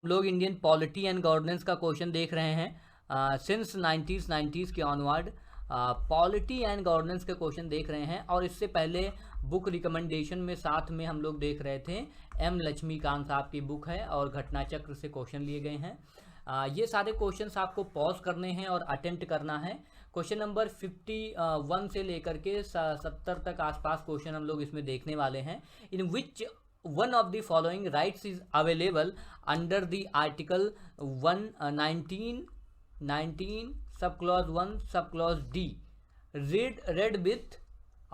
लोग Indian polity and governance का question देख रहे हैं। सिंस 90s के ऑनवर्ड पॉलिटी एंड गवर्नेंस के क्वेश्चन देख रहे हैं। और इससे पहले बुक रिकमेंडेशन में साथ में हम लोग देख रहे थे एम लक्ष्मीकांत साहब की बुक है और घटना चक्र से क्वेश्चन लिए गए हैं। ये सारे क्वेश्चंस आपको पॉज करने हैं और अटेम्प्ट करना है। क्वेश्चन नंबर 51 से लेकर के 70 तक आसपास क्वेश्चन हम लोग इसमें देखने वाले हैं। In which one of the following rights is available under the article 19 subclause 1 subclause D read with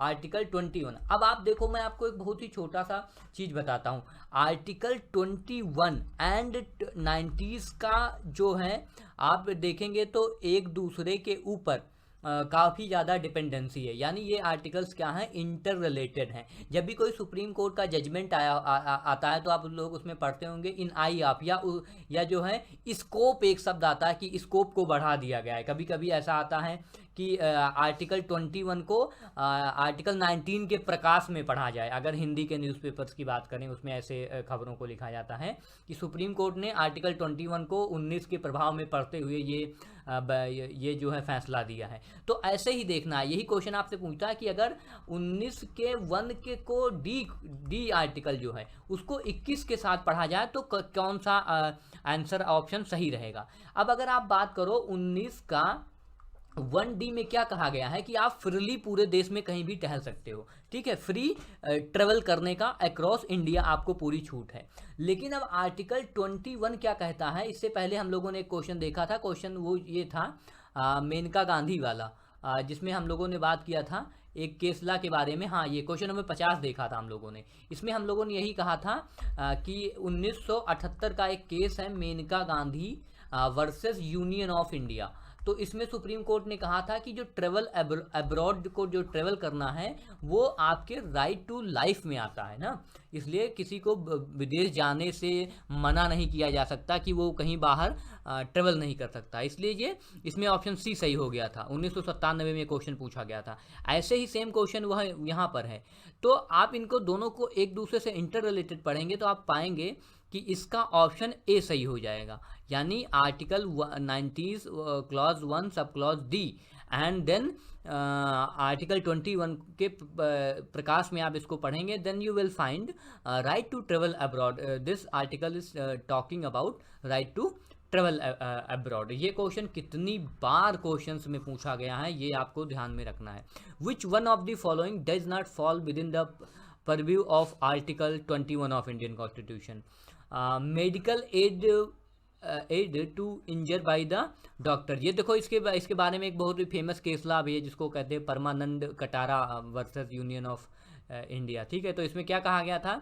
article 21। अब आप देखो, मैं आपको एक बहुत ही छोटा सा चीज बताता हूँ। आर्टिकल 21 एंड 90s का जो है आप देखेंगे तो एक दूसरे के ऊपर काफ़ी ज़्यादा डिपेंडेंसी है। यानी ये आर्टिकल्स क्या हैं, इंटर रिलेटेड हैं। जब भी कोई सुप्रीम कोर्ट का जजमेंट आता है तो आप लोग उसमें पढ़ते होंगे इन आई ऑफ या जो है स्कोप, एक शब्द आता है कि स्कोप को बढ़ा दिया गया है। कभी कभी ऐसा आता है कि आर्टिकल 21 को आर्टिकल 19 के प्रकाश में पढ़ा जाए। अगर हिंदी के न्यूज़पेपर्स की बात करें उसमें ऐसे खबरों को लिखा जाता है कि सुप्रीम कोर्ट ने आर्टिकल 21 को 19 के प्रभाव में पढ़ते हुए ये जो है फैसला दिया है। तो ऐसे ही देखना है। यही क्वेश्चन आपसे पूछता है कि अगर 19 के 1 के को डी आर्टिकल जो है उसको 21 के साथ पढ़ा जाए तो कौन सा आंसर ऑप्शन सही रहेगा। अब अगर आप बात करो 19 का 1D में क्या कहा गया है कि आप फ्रीली पूरे देश में कहीं भी टहल सकते हो, ठीक है, फ्री ट्रेवल करने का अक्रॉस इंडिया आपको पूरी छूट है। लेकिन अब आर्टिकल 21 क्या कहता है, इससे पहले हम लोगों ने एक क्वेश्चन देखा था। क्वेश्चन वो ये था मेनका गांधी वाला, जिसमें हम लोगों ने बात किया था एक केसला के बारे में। हाँ, ये क्वेश्चन नंबर 50 देखा था हम लोगों ने। इसमें हम लोगों ने यही कहा था कि 1978 का एक केस है Maneka Gandhi versus union of India. तो इसमें सुप्रीम कोर्ट ने कहा था कि जो ट्रेवल अब्रॉड को जो ट्रेवल करना है वो आपके राइट टू लाइफ में आता है ना, इसलिए किसी को विदेश जाने से मना नहीं किया जा सकता कि वो कहीं बाहर ट्रेवल नहीं कर सकता। इसलिए ये इसमें ऑप्शन सी सही हो गया था। 1997 में क्वेश्चन पूछा गया था। ऐसे ही सेम क्वेश्चन वह यहाँ पर है। तो आप इनको दोनों को एक दूसरे से इंटर रिलेटेड पढ़ेंगे तो आप पाएंगे कि इसका ऑप्शन ए सही हो जाएगा। यानी article 90 clause 1 sub clause D and then article 21 के प्रकाश में आप इसको पढ़ेंगे, then you will find right to travel abroad. This article is talking about right to travel abroad. ये क्वेश्चन कितनी बार क्वेश्चंस में पूछा गया है ये आपको ध्यान में रखना है। Which one of the following does not fall within the purview of article 21 of Indian constitution. Medical aid to injure by the doctor. ये देखो, इसके बारे में एक बहुत ही फेमस केस ला भी है जिसको कहते हैं Parmanand Katara versus union of India, ठीक है। तो इसमें क्या कहा गया था,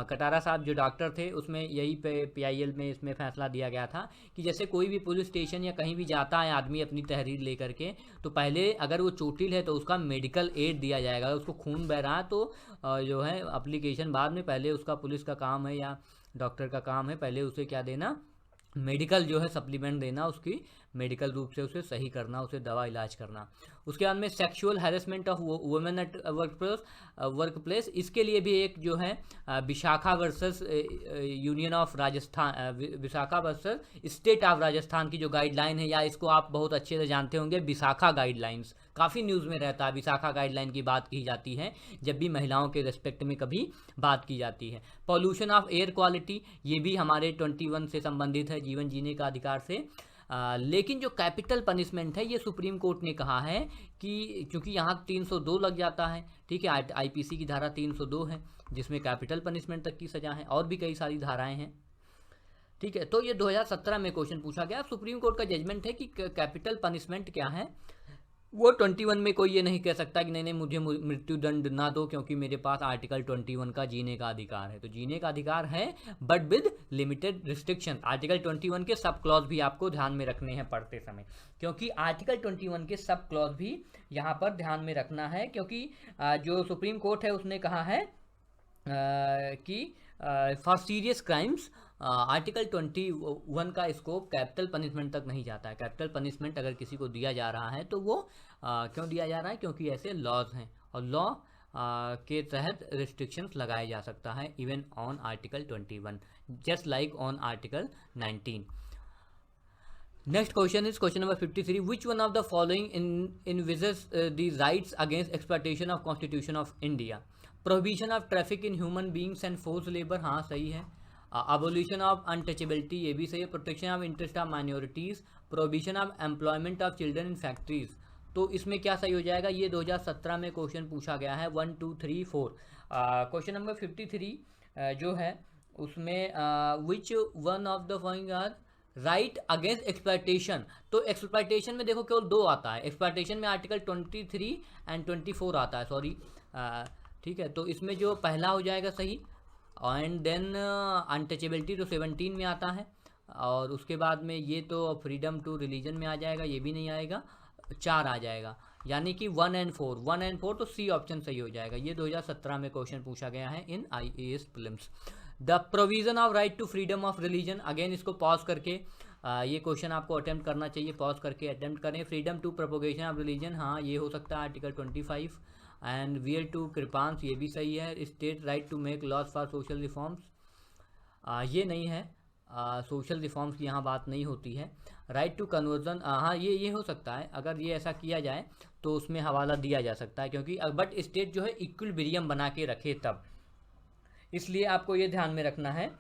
कटारा साहब जो डॉक्टर थे उसमें यही पे PIL में इसमें फैसला दिया गया था कि जैसे कोई भी पुलिस स्टेशन या कहीं भी जाता है आदमी अपनी तहरीर लेकर के, तो पहले अगर वो चोटिल है तो उसका मेडिकल एड दिया जाएगा। उसको खून बह रहा है तो जो है एप्लीकेशन बाद में, पहले उसका पुलिस का काम है या डॉक्टर का काम है पहले उसे क्या देना, मेडिकल जो है सप्लीमेंट देना, उसकी मेडिकल रूप से उसे सही करना, उसे दवा इलाज करना। उसके बाद में sexual harassment of women at work place, इसके लिए भी एक जो है Vishakha versus union of Rajasthan, Vishakha versus state of Rajasthan की जो गाइडलाइन है, या इसको आप बहुत अच्छे से जानते होंगे विशाखा गाइडलाइंस, काफ़ी न्यूज़ में रहता है। विशाखा गाइडलाइन की बात की जाती है जब भी महिलाओं के रेस्पेक्ट में कभी बात की जाती है। पॉल्यूशन ऑफ एयर क्वालिटी, ये भी हमारे 21 से संबंधित है, जीवन जीने का अधिकार से। लेकिन जो कैपिटल पनिशमेंट है ये सुप्रीम कोर्ट ने कहा है कि चूंकि यहाँ 302 लग जाता है, ठीक है, IPC की धारा 302 है जिसमें कैपिटल पनिशमेंट तक की सजा है, और भी कई सारी धाराएं हैं, ठीक है। तो ये 2017 में क्वेश्चन पूछा गया। सुप्रीम कोर्ट का जजमेंट है कि कैपिटल पनिशमेंट क्या है। वो 21 में कोई ये नहीं कह सकता कि नहीं मुझे मृत्यु दंड ना दो क्योंकि मेरे पास आर्टिकल 21 का जीने का अधिकार है। तो जीने का अधिकार है but with limited restriction. Article 21 के सब क्लॉज भी आपको ध्यान में रखने हैं पढ़ते समय, क्योंकि आर्टिकल 21 के सब क्लॉज भी यहाँ पर ध्यान में रखना है, क्योंकि जो सुप्रीम कोर्ट है उसने कहा है कि फॉर सीरियस क्राइम्स आर्टिकल 21 का स्कोप कैपिटल पनिशमेंट तक नहीं जाता है। कैपिटल पनिशमेंट अगर किसी को दिया जा रहा है तो वो क्यों दिया जा रहा है, क्योंकि ऐसे लॉज हैं और लॉ के तहत रिस्ट्रिक्शंस लगाया जा सकता है even on article 21 just like on article 19. Next question is question number 53. Which one of the following envisages the rights against exploitation of Constitution of India? Prohibition of traffic in human beings and forced labor, हाँ सही है. Abolition of untouchability, ये भी सही है. Protection of interest of minorities. Prohibition of employment of children in factories. तो इसमें क्या सही हो जाएगा? ये 2017 में क्वेश्चन पूछा गया है 1 2 3 4. क्वेश्चन नंबर 53 जो है उसमें which one of the following are right against exploitation. तो एक्सप्लॉयटेशन में देखो केवल 2 आता है. एक्सप्लॉयटेशन में आर्टिकल 23 एंड 24 आता है, सॉरी. ठीक है, तो इसमें जो पहला हो जाएगा सही. एंड देन अनटचेबिलिटी तो 17 में आता है. और उसके बाद में ये तो फ्रीडम टू रिलीजन में आ जाएगा, ये भी नहीं आएगा. 4 आ जाएगा, यानी कि 1 एंड 4 तो सी ऑप्शन सही हो जाएगा. ये 2017 में क्वेश्चन पूछा गया है in IAS prelims. The provision of right to freedom of religion, again इसको पॉज करके ये क्वेश्चन आपको अटेम्प्ट करना चाहिए. पॉज करके अटेम्प्ट करें. Freedom to propagation of religion, हाँ ये हो सकता है article 25. And wear to kirpans, ये भी सही है. State right to make laws for social reforms, ये नहीं है. सोशल रिफॉर्म्स की यहाँ बात नहीं होती है. राइट टू कन्वर्जन, हाँ ये हो सकता है. अगर ये ऐसा किया जाए तो उसमें हवाला दिया जा सकता है, क्योंकि बट स्टेट जो है इक्विलिब्रियम बना के रखे तब. इसलिए आपको ये ध्यान में रखना है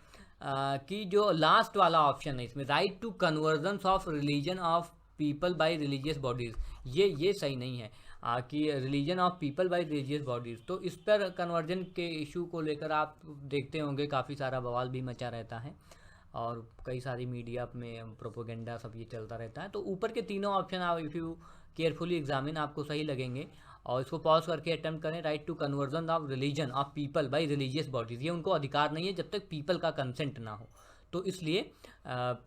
कि जो लास्ट वाला ऑप्शन है इसमें, right to conversion of religion of people by religious bodies, ये सही नहीं है कि religion of people by religious bodies. तो इस पर कन्वर्जन के इशू को लेकर आप देखते होंगे काफ़ी सारा बवाल भी मचा रहता है और कई सारी मीडिया में प्रोपोगेंडा सब ये चलता रहता है. तो ऊपर के तीनों ऑप्शन आप इफ़ यू केयरफुली एग्जामिन आपको सही लगेंगे. और इसको पॉज करके अटेम्प्ट करें. Right to conversion of religion of people by religious bodies, ये उनको अधिकार नहीं है जब तक पीपल का कंसेंट ना हो. तो इसलिए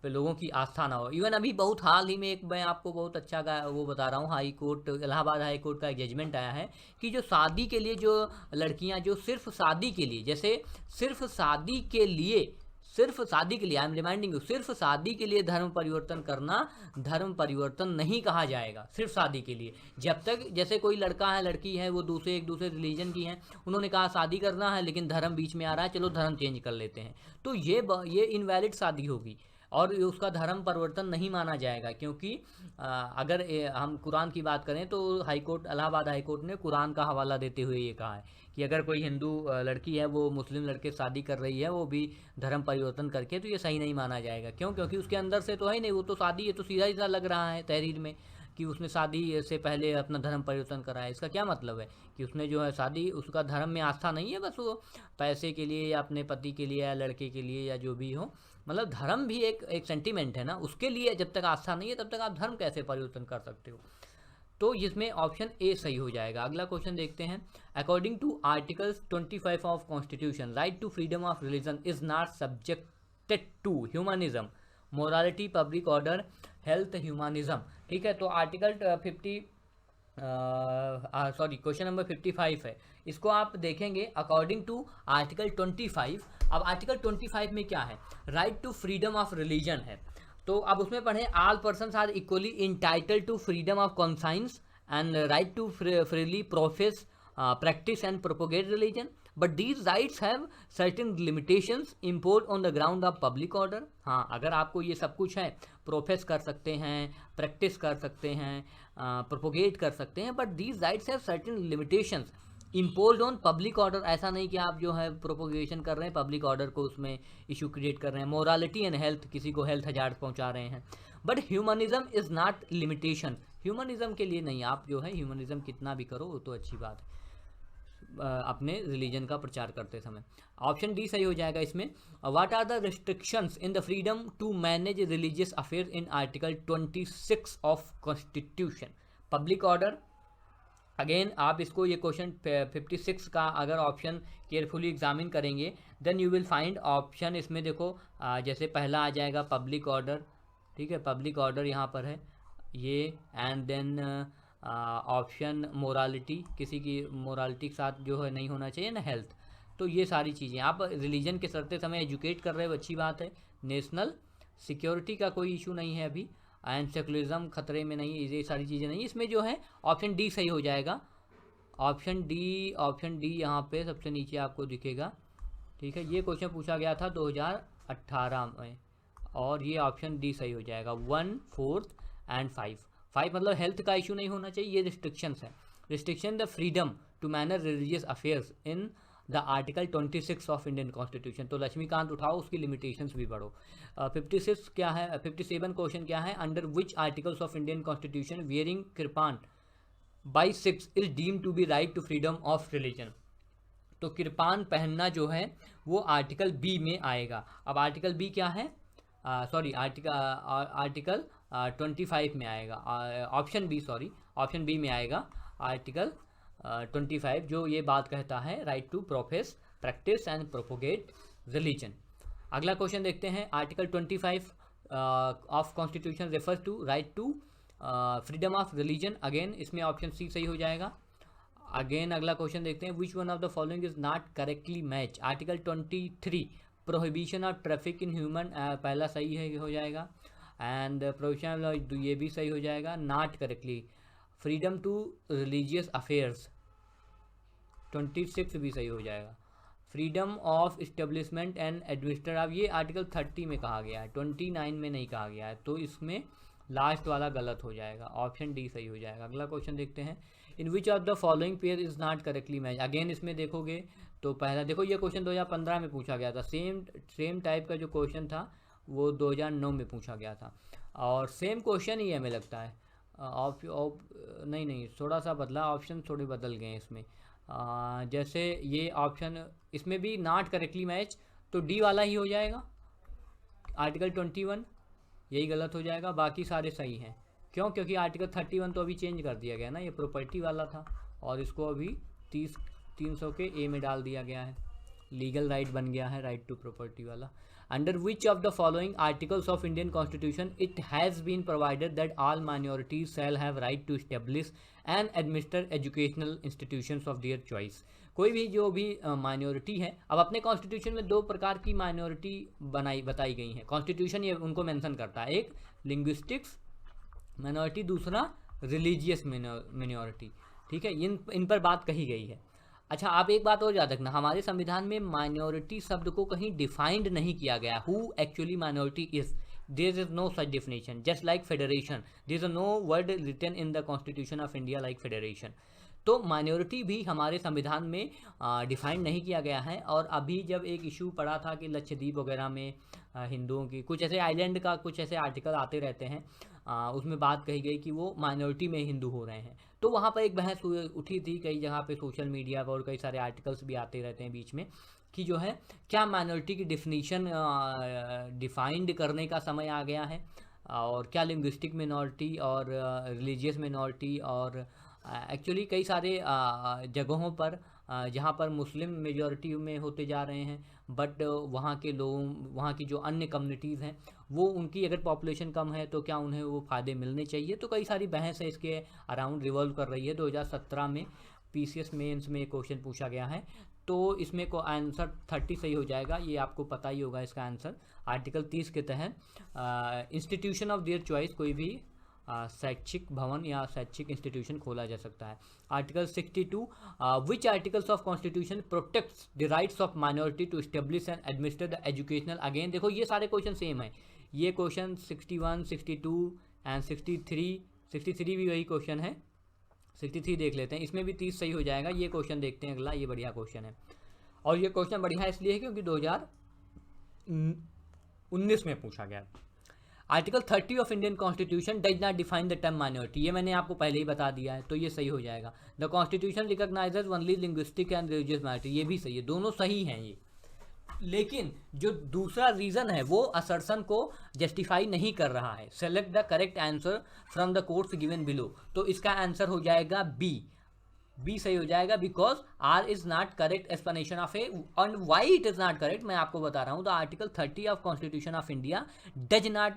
लोगों की आस्था ना हो. इवन अभी बहुत हाल ही में एक मैं आपको बहुत अच्छा का वो बता रहा हूँ, high court Allahabad high court का एक जजमेंट आया है कि जो शादी के लिए जो लड़कियाँ जो सिर्फ शादी के लिए, जैसे सिर्फ शादी के लिए आई एम रिमाइंडिंग यू, सिर्फ शादी के लिए धर्म परिवर्तन करना धर्म परिवर्तन नहीं कहा जाएगा. सिर्फ शादी के लिए, जब तक जैसे कोई लड़का है लड़की है वो एक दूसरे रिलीजन की हैं, उन्होंने कहा शादी करना है लेकिन धर्म बीच में आ रहा है, चलो धर्म चेंज कर लेते हैं, तो ये इनवैलिड शादी होगी और उसका धर्म परिवर्तन नहीं माना जाएगा. क्योंकि अगर हम कुरान की बात करें तो इलाहाबाद हाई कोर्ट ने कुरान का हवाला देते हुए ये कहा है कि अगर कोई हिंदू लड़की है वो मुस्लिम लड़के शादी कर रही है वो भी धर्म परिवर्तन करके, तो ये सही नहीं माना जाएगा. क्यों? क्योंकि उसके अंदर से तो है नहीं, वो तो शादी है, तो सीधा लग रहा है तहरीर में कि उसने शादी से पहले अपना धर्म परिवर्तन करा है. इसका क्या मतलब है कि उसने जो है शादी, उसका धर्म में आस्था नहीं है, बस वो पैसे के लिए या अपने पति के लिए या लड़के के लिए या जो भी हो, मतलब धर्म भी एक सेंटीमेंट है ना, उसके लिए जब तक आस्था नहीं है तब तक आप धर्म कैसे परिवर्तन कर सकते हो. तो इसमें ऑप्शन ए सही हो जाएगा. अगला क्वेश्चन देखते हैं. According to article 25 of constitution, right to freedom of religion is not subjected to humanism, morality, public order, health, humanism. ठीक है, तो आर्टिकल 50 क्वेश्चन नंबर 55 है. इसको आप देखेंगे अकॉर्डिंग टू आर्टिकल 25. अब आर्टिकल 25 में क्या है? Right to freedom of religion है. तो अब उसमें पढ़ें, all persons are equally entitled to freedom of conscience and right to freely profess, practice and propagate religion, but these rights have certain limitations impose on the ground of public order. हाँ, अगर आपको ये सब कुछ है, profess कर सकते हैं, प्रैक्टिस कर सकते हैं, प्रोपोगेट कर सकते हैं, but these rights have certain limitations impose on public order. ऐसा नहीं कि आप जो है प्रोपोगेशन कर रहे हैं, पब्लिक ऑर्डर को उसमें इशू क्रिएट कर रहे हैं. मोरालिटी एंड हेल्थ, किसी को हेल्थ हजार्ड पहुंचा रहे हैं. But humanism is not limitation, humanism के लिए नहीं. आप जो है ह्यूमनिज्म कितना भी करो वो तो अच्छी बात है अपने रिलीजन का प्रचार करते समय. ऑप्शन डी सही हो जाएगा इसमें. What are the restrictions in the freedom to manage religious affairs in article 26 of constitution? Public order. Again आप इसको ये क्वेश्चन 56 का अगर ऑप्शन केयरफुली एग्जामिन करेंगे then you will find option. इसमें देखो जैसे पहला आ जाएगा पब्लिक ऑर्डर. ठीक है, पब्लिक ऑर्डर यहाँ पर है ये. एंड देन ऑप्शन मोरालिटी, किसी की मोरालिटी के साथ जो है नहीं होना चाहिए ना, हेल्थ. तो ये सारी चीज़ें आप रिलीजन के करते समय एजुकेट कर रहे हो, अच्छी बात है. नेशनल सिक्योरिटी का कोई इशू नहीं है अभी, एंड सेकुलरिज्म खतरे में नहीं, ये सारी चीज़ें नहीं. इसमें जो है ऑप्शन डी सही हो जाएगा. ऑप्शन डी यहाँ पे सबसे नीचे आपको दिखेगा, ठीक है। ये क्वेश्चन पूछा गया था 2018 में, और ये ऑप्शन डी सही हो जाएगा। 1, 4 एंड 5 मतलब हेल्थ का इशू नहीं होना चाहिए, ये रिस्ट्रिक्शंस है। Restriction the freedom to manage religious affairs in the article 26 of Indian constitution. तो लक्ष्मीकांत उठाओ, उसकी लिमिटेशंस भी बढ़ो। 56 क्या है, 57 क्वेश्चन क्या है, under which articles of Indian constitution wearing kirpan by 6 is deem to be right to freedom of religion. तो कृपान पहनना जो है वो आर्टिकल बी में आएगा। अब आर्टिकल बी क्या है, सॉरी आर्टिकल 25 में आएगा, ऑप्शन बी में आएगा आर्टिकल 25, जो ये बात कहता है right to profess, practice and propagate religion. अगला क्वेश्चन देखते हैं। Article 25 of constitution refers to right to freedom of religion. Again इसमें ऑप्शन सी सही हो जाएगा। अगेन अगला क्वेश्चन देखते हैं। Which one of the following is not correctly match. Article 23 prohibition of traffic in human, पहला सही है हो जाएगा। एंड प्रोहिबिशन ये भी सही हो जाएगा। Not correctly freedom to religious affairs 26 भी सही हो जाएगा। Freedom of establishment and administer, अब ये आर्टिकल 30 में कहा गया है, 29 में नहीं कहा गया है, तो इसमें लास्ट वाला गलत हो जाएगा, ऑप्शन डी सही हो जाएगा। अगला क्वेश्चन देखते हैं। In which of the following pair is not correctly match. Again इसमें देखोगे तो पहला देखो, ये क्वेश्चन 2015 में पूछा गया था। सेम टाइप का जो क्वेश्चन था वो 2009 में पूछा गया था, और सेम क्वेश्चन ही हमें लगता है। नहीं थोड़ा सा बदला, ऑप्शन थोड़े बदल गए इसमें। जैसे ये ऑप्शन, इसमें भी नॉट करेक्टली मैच, तो डी वाला ही हो जाएगा। आर्टिकल 21 यही गलत हो जाएगा, बाकी सारे सही हैं। क्यों? क्योंकि आर्टिकल 31 तो अभी चेंज कर दिया गया ना, ये प्रॉपर्टी वाला था, और इसको अभी 300 के ए में डाल दिया गया है। लीगल राइट बन गया है, राइट टू प्रॉपर्टी वाला। Under which of the following articles of Indian constitution it has been provided that all minorities shall have right to establish and administer educational institutions of their choice. कोई भी जो भी minority है, अब अपने constitution में 2 प्रकार की माइनॉरिटी बताई गई हैं। कॉन्स्टिट्यूशन ये उनको मेंशन करता है, एक लिंग्विस्टिक्स माइनॉरिटी, दूसरा रिलीजियस मिनॉरिटी, ठीक है। इन पर बात कही गई है। अच्छा, आप एक बात और याद रखना, हमारे संविधान में माइनॉरिटी शब्द को कहीं डिफाइंड नहीं किया गया। Who actually minority is, there is no such definition. Just like federation, there is no word written in the constitution of India like federation. तो माइनॉरिटी भी हमारे संविधान में डिफाइंड नहीं किया गया है। और अभी जब एक इशू पड़ा था कि लक्षद्वीप वगैरह में हिंदुओं की, कुछ ऐसे आइलैंड का कुछ ऐसे आर्टिकल आते रहते हैं, उसमें बात कही गई कि वो माइनॉरिटी में हिंदू हो रहे हैं, तो वहाँ पर एक बहस उठी थी कई जगह पे, सोशल मीडिया पर, और कई सारे आर्टिकल्स भी आते रहते हैं बीच में, कि जो है क्या माइनॉरिटी की डेफिनीशन डिफाइंड करने का समय आ गया है, और क्या लिंग्विस्टिक मिनॉरिटी और रिलीजियस मिनॉरिटी, और एक्चुअली कई सारे जगहों पर जहाँ पर मुस्लिम मेजॉरिटी में होते जा रहे हैं, बट वहाँ के लोग, वहाँ की जो अन्य कम्युनिटीज़ हैं, वो उनकी अगर पॉपुलेशन कम है तो क्या उन्हें वो फ़ायदे मिलने चाहिए। तो कई सारी बहस है इसके अराउंड रिवॉल्व कर रही है। 2017 में PCS मेंस में क्वेश्चन पूछा गया है, तो इसमें को आंसर 30 सही हो जाएगा। ये आपको पता ही होगा इसका आंसर। आर्टिकल 30 के तहत इंस्टीट्यूशन ऑफ देयर चॉइस, कोई भी शैक्षिक भवन या शैक्षिक इंस्टीट्यूशन खोला जा सकता है। Article 62, which articles of constitution protects the rights of minority to establish and administer the educational. Again देखो, ये सारे क्वेश्चन सेम है। ये क्वेश्चन 61, 62 एंड 63 भी वही क्वेश्चन है। 63 देख लेते हैं, इसमें भी 30 सही हो जाएगा। ये क्वेश्चन देखते हैं अगला, ये बढ़िया क्वेश्चन है, और ये क्वेश्चन बढ़िया इसलिए है क्योंकि 2019 में पूछा गया। Article 30 of Indian constitution does not define the term minority, ये मैंने आपको पहले ही बता दिया है, तो ये सही हो जाएगा। The constitution recognises only linguistic and religious minority, ये भी सही है, दोनों सही हैं ये। लेकिन जो दूसरा रीज़न है वो असर्शन को जस्टिफाई नहीं कर रहा है। Select the correct answer from the course given below, तो इसका आंसर हो जाएगा बी सही हो जाएगा, because R is not correct explanation of A, and why it is not correct मैं आपको बता रहा हूँ। The article 30 of constitution of India does not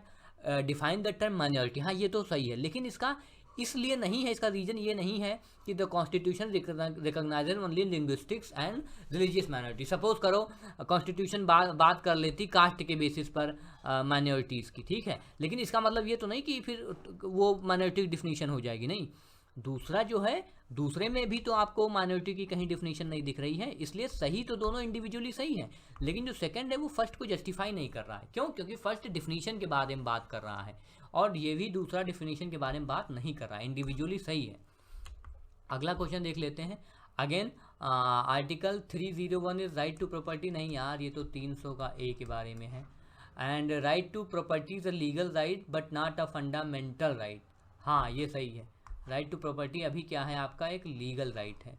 define the term minority. हाँ, ये तो सही है, लेकिन इसका इसलिए नहीं है, इसका रीजन ये नहीं है कि the constitution recognises only linguistics and religious minority. Suppose करो कॉन्स्टिट्यूशन बात कर लेती कास्ट के बेसिस पर माइनॉरिटीज़ की, ठीक है, लेकिन इसका मतलब ये तो नहीं कि फिर वो माइनॉरिटी की डिफिनीशन हो जाएगी, नहीं। दूसरा जो है, दूसरे में भी तो आपको माइनॉरिटी की कहीं डिफिनेशन नहीं दिख रही है, इसलिए सही तो दोनों इंडिविजुअली सही है, लेकिन जो सेकंड है वो फर्स्ट को जस्टिफाई नहीं कर रहा है। क्यों? क्योंकि फर्स्ट डिफिनेशन के बारे में बात कर रहा है और ये भी दूसरा डिफिनेशन के बारे में बात नहीं कर रहा है, इंडिविजुअली सही है। अगला क्वेश्चन देख लेते हैं। Again article 301 is right to property, नहीं यार ये तो 300 का ए के बारे में है। And right to property is a legal right but not a fundamental right, हाँ ये सही है। राइट टू प्रॉपर्टी अभी क्या है आपका, एक लीगल राइट है।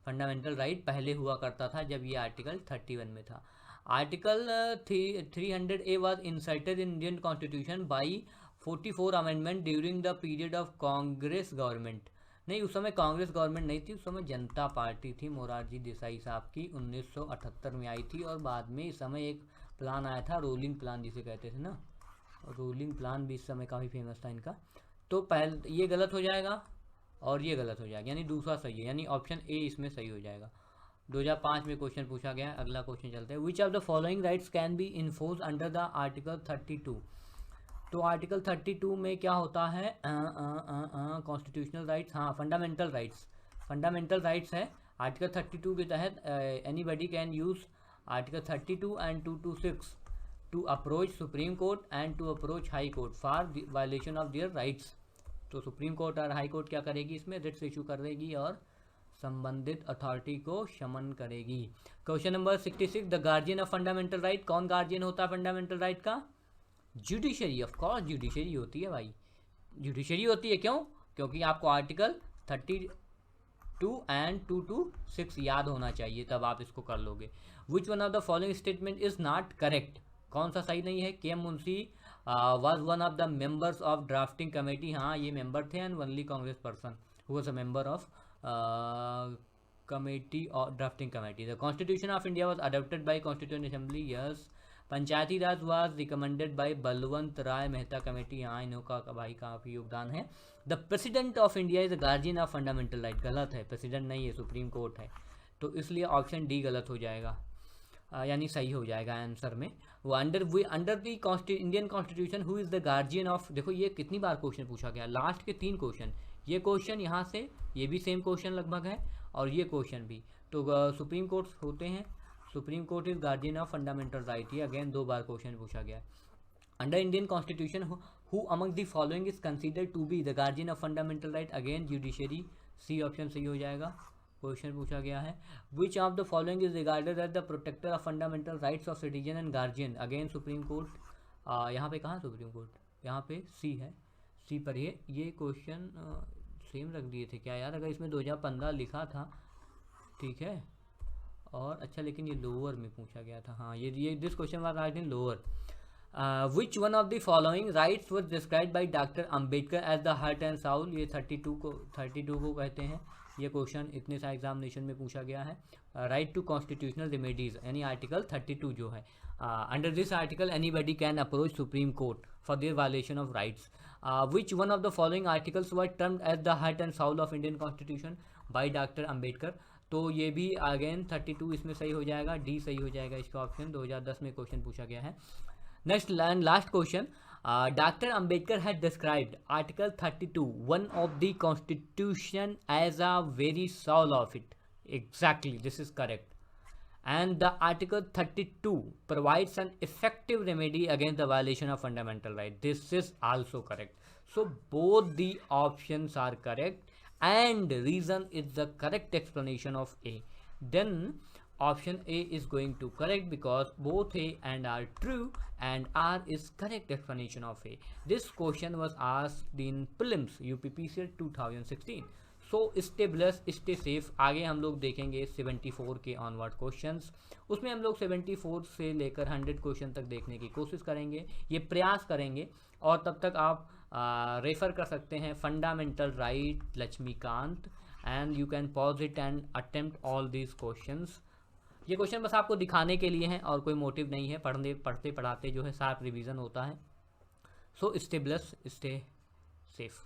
फंडामेंटल राइट पहले हुआ करता था जब ये आर्टिकल 31 में था। Article 300A was inserted in Indian constitution by 44 amendment during the period of Congress government, नहीं उस समय कांग्रेस गवर्नमेंट नहीं थी, उस समय जनता पार्टी थी, मोरारजी देसाई साहब की 1978 में आई थी। और बाद में इस समय एक प्लान आया था, रोलिंग प्लान जिसे कहते थे ना, रोलिंग प्लान भी इस समय काफ़ी फेमस था इनका। तो पहले ये गलत हो जाएगा और ये गलत हो जाएगा, यानी दूसरा सही है, यानी ऑप्शन ए इसमें सही हो जाएगा। 2005 में क्वेश्चन पूछा गया। अगला क्वेश्चन चलते हैं। Which of the following rights can be enforce under the article 32, तो आर्टिकल 32 में क्या होता है, कॉन्स्टिट्यूशनल राइट्स, हाँ फंडामेंटल राइट्स, फंडामेंटल राइट्स है। आर्टिकल 32 के तहत anybody can use article 32 and 226 to approach supreme court and to approach high court for violation of their rights. तो सुप्रीम कोर्ट और हाई कोर्ट क्या करेगी, इसमें रिट्स इशू करेगी और संबंधित अथॉरिटी को समन करेगी। Question number 66, the guardian of fundamental right, कौन गार्जियन होता है फंडामेंटल राइट का? जुडिशरी, ऑफ कोर्स जुडिशरी होती है भाई, जुडिशरी होती है। क्यों? क्योंकि आपको आर्टिकल 32 एंड 226 याद होना चाहिए, तब आप इसको कर लोगे। Which one of the following statement is not correct, कौन सा सही नहीं है? K M Munshi was one of the members of drafting committee, हाँ ये मेंबर थे, and only Congress person who was a member of committee और drafting committee. The constitution of India was adopted by constituent assembly, yes. Panchayati Raj was recommended by Balwant Rai Mehta committee, हाँ इन्हों का भाई काफ़ी योगदान है। The president of India is the guardian of fundamental right, गलत है, प्रेसिडेंट नहीं है, सुप्रीम कोर्ट है, तो इसलिए ऑप्शन डी गलत हो जाएगा, यानी सही हो जाएगा आंसर में। वो under the Indian constitution who is the guardian of, देखो ये कितनी बार क्वेश्चन पूछा गया, लास्ट के 3 क्वेश्चन, ये क्वेश्चन यहाँ से, ये भी सेम क्वेश्चन लगभग है और ये क्वेश्चन भी, तो सुप्रीम कोर्ट होते हैं, supreme court is guardian of fundamental right, ये अगेन 2 बार क्वेश्चन पूछा गया। Under Indian constitution who among the following is considered to be the guardian of fundamental right, again judiciary, C option सही हो जाएगा। क्वेश्चन पूछा गया है which of the following is regarded as the protector of fundamental rights of citizen and guardian, again supreme court, यहाँ पे कहाँ supreme court, यहाँ पे सी है, सी पर ये क्वेश्चन सेम रख दिए थे क्या यार, अगर इसमें 2015 लिखा था ठीक है, और अच्छा लेकिन ये लोअर में पूछा गया था, हाँ ये this question was right in lower. Which one of the following rights was described by doctor Ambedkar as the heart and soul, ये 32 को कहते हैं, ये क्वेश्चन इतने सारे एग्जामिनेशन में पूछा गया है। राइट टू कॉन्स्टिट्यूशनल रेमेडीज, यानी आर्टिकल 32 जो है, under this article anybody can approach supreme court for their violation of rights. Which one of the following articles were termed as the heart and soul of Indian constitution by doctor Ambedkar, तो ये भी again 32 इसमें सही हो जाएगा, D सही हो जाएगा इसका ऑप्शन, 2010 में क्वेश्चन पूछा गया है। Next and last question, Dr. Ambedkar had described Article 32, one of the Constitution, as a very soul of it. Exactly, this is correct. And the Article 32 provides an effective remedy against the violation of fundamental rights. This is also correct. So both the options are correct, and reason is the correct explanation of A. Then option A is going to correct because both A and R true, and R is correct explanation of A. This question was asked in prelims UPPC 2016. So stay blessed, stay safe। आगे हम लोग देखेंगे 74 के onward questions, उसमें हम लोग 74 से लेकर 100 क्वेश्चन तक देखने की कोशिश करेंगे, ये प्रयास करेंगे। और तब तक आप रेफर कर सकते हैं fundamental right Laxmikant, and you can pause it and attempt all these questions. ये क्वेश्चन बस आपको दिखाने के लिए हैं और कोई मोटिव नहीं है, पढ़ते पढ़ाते जो है शार्प रिवीजन होता है। So stay blessed, stay safe.